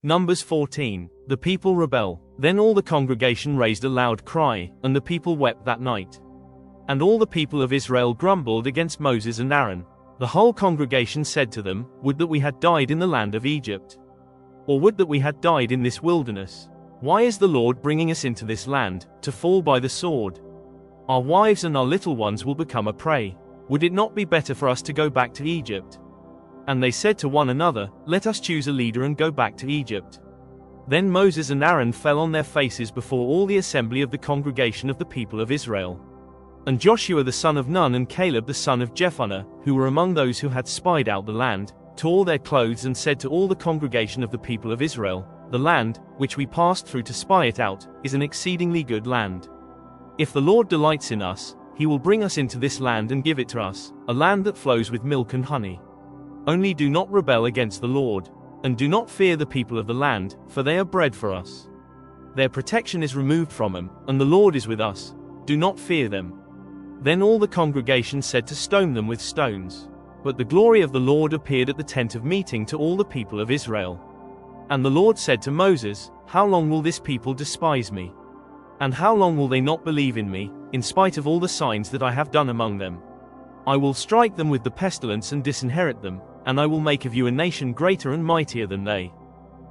Numbers 14. The people rebel. Then all the congregation raised a loud cry, and the people wept that night. And all the people of Israel grumbled against Moses and Aaron. The whole congregation said to them, Would that we had died in the land of Egypt! Or would that we had died in this wilderness! Why is the Lord bringing us into this land, to fall by the sword? Our wives and our little ones will become a prey. Would it not be better for us to go back to Egypt? And they said to one another, Let us choose a leader and go back to Egypt. Then Moses and Aaron fell on their faces before all the assembly of the congregation of the people of Israel. And Joshua the son of Nun and Caleb the son of Jephunneh, who were among those who had spied out the land, tore their clothes and said to all the congregation of the people of Israel, The land, which we passed through to spy it out, is an exceedingly good land. If the Lord delights in us, he will bring us into this land and give it to us, a land that flows with milk and honey. Only do not rebel against the Lord, and do not fear the people of the land, for they are bread for us. Their protection is removed from them, and the Lord is with us. Do not fear them. Then all the congregation said to stone them with stones. But the glory of the Lord appeared at the tent of meeting to all the people of Israel. And the Lord said to Moses, How long will this people despise me? And how long will they not believe in me, in spite of all the signs that I have done among them? I will strike them with the pestilence and disinherit them, and I will make of you a nation greater and mightier than they.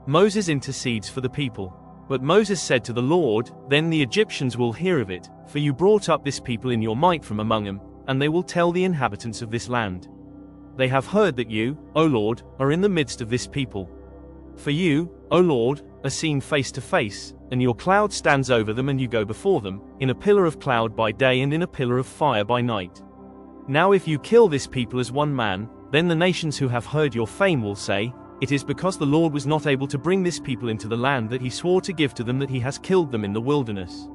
Moses intercedes for the people. But Moses said to the Lord, Then the Egyptians will hear of it, for you brought up this people in your might from among them, and they will tell the inhabitants of this land. They have heard that you, O Lord, are in the midst of this people. For you, O Lord, are seen face to face, and your cloud stands over them and you go before them, in a pillar of cloud by day and in a pillar of fire by night. Now if you kill this people as one man, then the nations who have heard your fame will say, It is because the Lord was not able to bring this people into the land that he swore to give to them that he has killed them in the wilderness.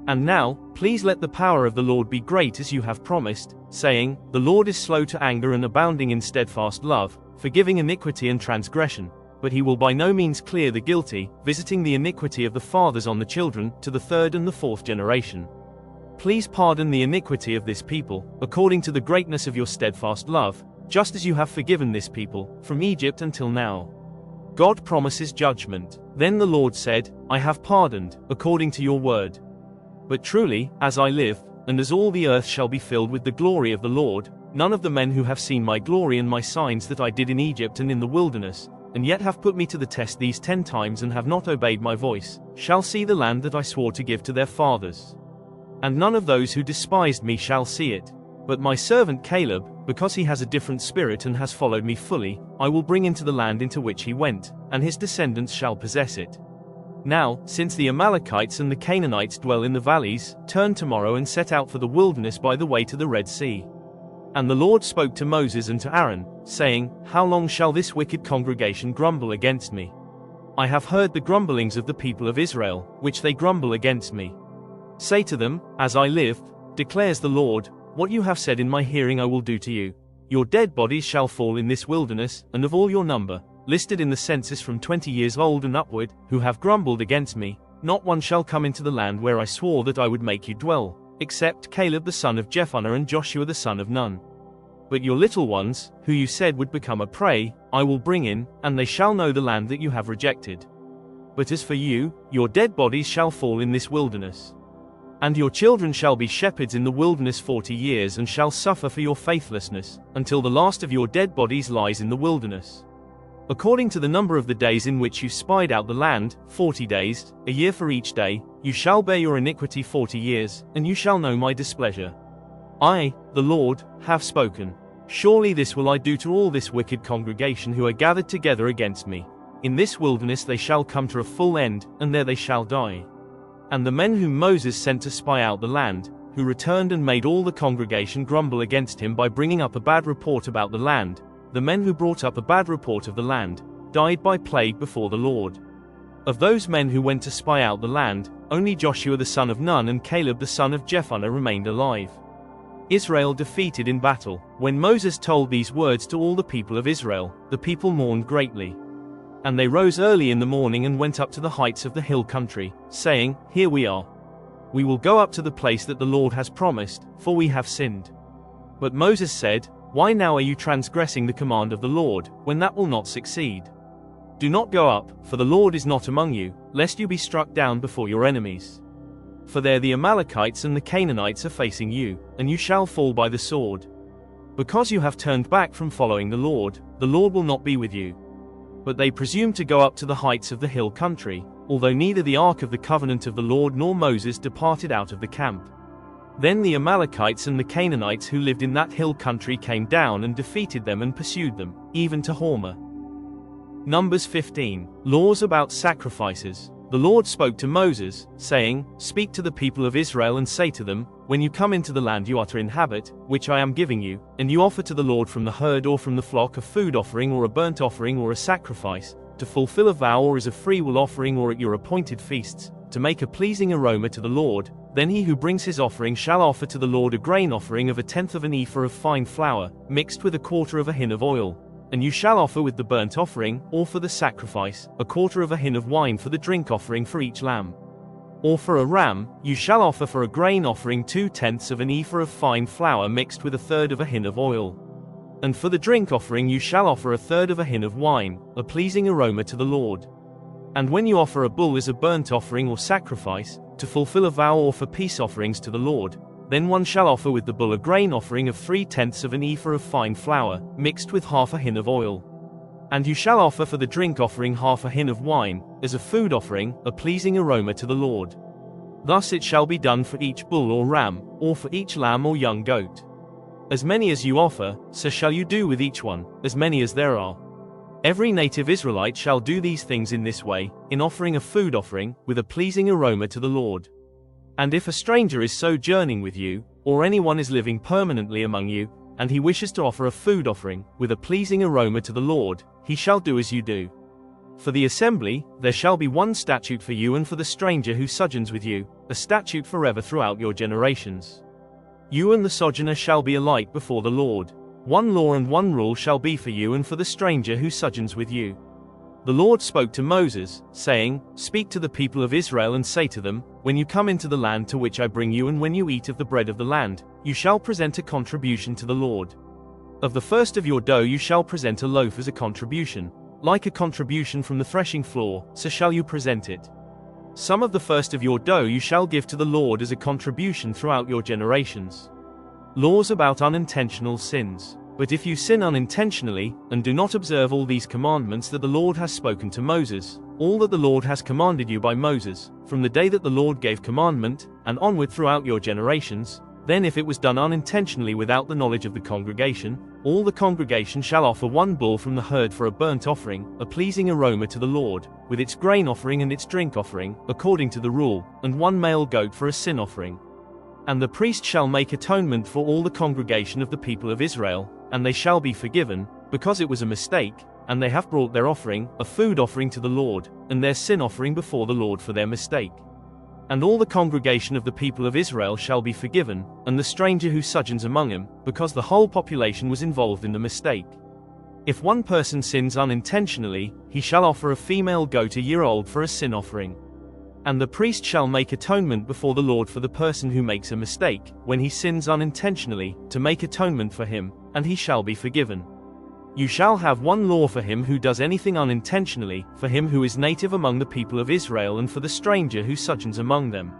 And now, please let the power of the Lord be great as you have promised, saying, The Lord is slow to anger and abounding in steadfast love, forgiving iniquity and transgression, but he will by no means clear the guilty, visiting the iniquity of the fathers on the children, to the third and the fourth generation. Please pardon the iniquity of this people, according to the greatness of your steadfast love, just as you have forgiven this people, from Egypt until now. God promises judgment. Then the Lord said, I have pardoned, according to your word. But truly, as I live, and as all the earth shall be filled with the glory of the Lord, none of the men who have seen my glory and my signs that I did in Egypt and in the wilderness, and yet have put me to the test these 10 times and have not obeyed my voice, shall see the land that I swore to give to their fathers. And none of those who despised me shall see it. But my servant Caleb, because he has a different spirit and has followed me fully, I will bring into the land into which he went, and his descendants shall possess it. Now, since the Amalekites and the Canaanites dwell in the valleys, turn tomorrow and set out for the wilderness by the way to the Red Sea. And the Lord spoke to Moses and to Aaron, saying, How long shall this wicked congregation grumble against me? I have heard the grumblings of the people of Israel, which they grumble against me. Say to them, As I live, declares the Lord, what you have said in my hearing I will do to you. Your dead bodies shall fall in this wilderness, and of all your number, listed in the census from 20 years old and upward, who have grumbled against me, not one shall come into the land where I swore that I would make you dwell, except Caleb the son of Jephunneh and Joshua the son of Nun. But your little ones, who you said would become a prey, I will bring in, and they shall know the land that you have rejected. But as for you, your dead bodies shall fall in this wilderness. And your children shall be shepherds in the wilderness 40 years and shall suffer for your faithlessness, until the last of your dead bodies lies in the wilderness. According to the number of the days in which you spied out the land, 40 days, a year for each day, you shall bear your iniquity 40 years, and you shall know my displeasure. I, the Lord, have spoken. Surely this will I do to all this wicked congregation who are gathered together against me. In this wilderness they shall come to a full end, and there they shall die. And the men whom Moses sent to spy out the land, who returned and made all the congregation grumble against him by bringing up a bad report about the land, the men who brought up a bad report of the land, died by plague before the Lord. Of those men who went to spy out the land, only Joshua the son of Nun and Caleb the son of Jephunneh remained alive. Israel defeated in battle. When Moses told these words to all the people of Israel, the people mourned greatly. And they rose early in the morning and went up to the heights of the hill country, saying, Here we are. We will go up to the place that the Lord has promised, for we have sinned. But Moses said, Why now are you transgressing the command of the Lord, when that will not succeed? Do not go up, for the Lord is not among you, lest you be struck down before your enemies. For there the Amalekites and the Canaanites are facing you, and you shall fall by the sword. Because you have turned back from following the Lord will not be with you. But they presumed to go up to the heights of the hill country, although neither the ark of the covenant of the Lord nor Moses departed out of the camp. Then the Amalekites and the Canaanites who lived in that hill country came down and defeated them and pursued them, even to Hormah. Numbers 15. Laws about sacrifices. The Lord spoke to Moses, saying, Speak to the people of Israel and say to them, When you come into the land you are to inhabit, which I am giving you, and you offer to the Lord from the herd or from the flock a food offering or a burnt offering or a sacrifice, to fulfill a vow or as a freewill offering or at your appointed feasts, to make a pleasing aroma to the Lord, then he who brings his offering shall offer to the Lord a grain offering of 1/10 of an ephah of fine flour, mixed with 1/4 of a hin of oil. And you shall offer with the burnt offering, or for the sacrifice, 1/4 of a hin of wine for the drink offering for each lamb. Or for a ram, you shall offer for a grain offering 2/10 of an ephah of fine flour mixed with 1/3 of a hin of oil. And for the drink offering you shall offer 1/3 of a hin of wine, a pleasing aroma to the Lord. And when you offer a bull as a burnt offering or sacrifice, to fulfill a vow or for peace offerings to the Lord, then one shall offer with the bull a grain offering of 3/10 of an ephah of fine flour, mixed with 1/2 a hin of oil. And you shall offer for the drink offering 1/2 a hin of wine, as a food offering, a pleasing aroma to the Lord. Thus it shall be done for each bull or ram, or for each lamb or young goat. As many as you offer, so shall you do with each one, as many as there are. Every native Israelite shall do these things in this way, in offering a food offering, with a pleasing aroma to the Lord. And if a stranger is sojourning with you, or anyone is living permanently among you, and he wishes to offer a food offering, with a pleasing aroma to the Lord, he shall do as you do. For the assembly, there shall be one statute for you and for the stranger who sojourns with you, a statute forever throughout your generations. You and the sojourner shall be alike before the Lord. One law and one rule shall be for you and for the stranger who sojourns with you. The Lord spoke to Moses, saying, Speak to the people of Israel and say to them, When you come into the land to which I bring you and when you eat of the bread of the land, you shall present a contribution to the Lord. Of the first of your dough you shall present a loaf as a contribution. Like a contribution from the threshing floor, so shall you present it. Some of the first of your dough you shall give to the Lord as a contribution throughout your generations. Laws about unintentional sins. But if you sin unintentionally, and do not observe all these commandments that the Lord has spoken to Moses, all that the Lord has commanded you by Moses, from the day that the Lord gave commandment, and onward throughout your generations, then if it was done unintentionally without the knowledge of the congregation, all the congregation shall offer one bull from the herd for a burnt offering, a pleasing aroma to the Lord, with its grain offering and its drink offering, according to the rule, and one male goat for a sin offering. And the priest shall make atonement for all the congregation of the people of Israel, and they shall be forgiven, because it was a mistake, and they have brought their offering, a food offering to the Lord, and their sin offering before the Lord for their mistake. And all the congregation of the people of Israel shall be forgiven, and the stranger who sojourns among him, because the whole population was involved in the mistake. If one person sins unintentionally, he shall offer a female goat a year old for a sin offering. And the priest shall make atonement before the Lord for the person who makes a mistake, when he sins unintentionally, to make atonement for him, and he shall be forgiven. You shall have one law for him who does anything unintentionally, for him who is native among the people of Israel and for the stranger who sojourns among them.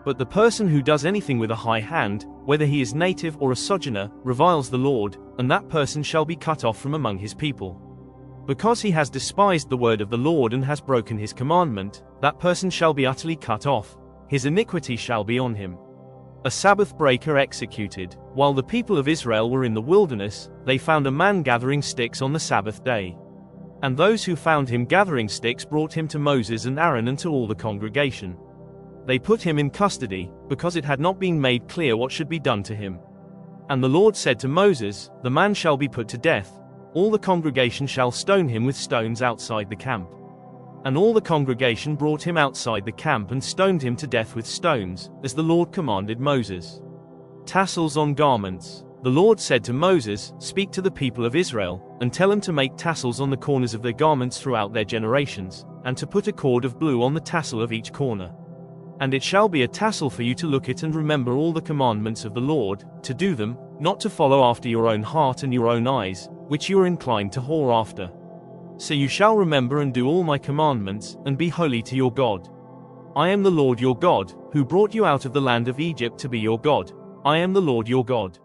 But the person who does anything with a high hand, whether he is native or a sojourner, reviles the Lord, and that person shall be cut off from among his people. Because he has despised the word of the Lord and has broken his commandment, that person shall be utterly cut off. His iniquity shall be on him. A Sabbath breaker executed. While the people of Israel were in the wilderness, they found a man gathering sticks on the Sabbath day. And those who found him gathering sticks brought him to Moses and Aaron and to all the congregation. They put him in custody, because it had not been made clear what should be done to him. And the Lord said to Moses, The man shall be put to death. All the congregation shall stone him with stones outside the camp. And all the congregation brought him outside the camp and stoned him to death with stones, as the Lord commanded Moses. Tassels on garments. The Lord said to Moses, Speak to the people of Israel, and tell them to make tassels on the corners of their garments throughout their generations, and to put a cord of blue on the tassel of each corner. And it shall be a tassel for you to look at and remember all the commandments of the Lord, to do them, not to follow after your own heart and your own eyes, which you are inclined to whore after. So you shall remember and do all my commandments, and be holy to your God. I am the Lord your God, who brought you out of the land of Egypt to be your God. I am the Lord your God.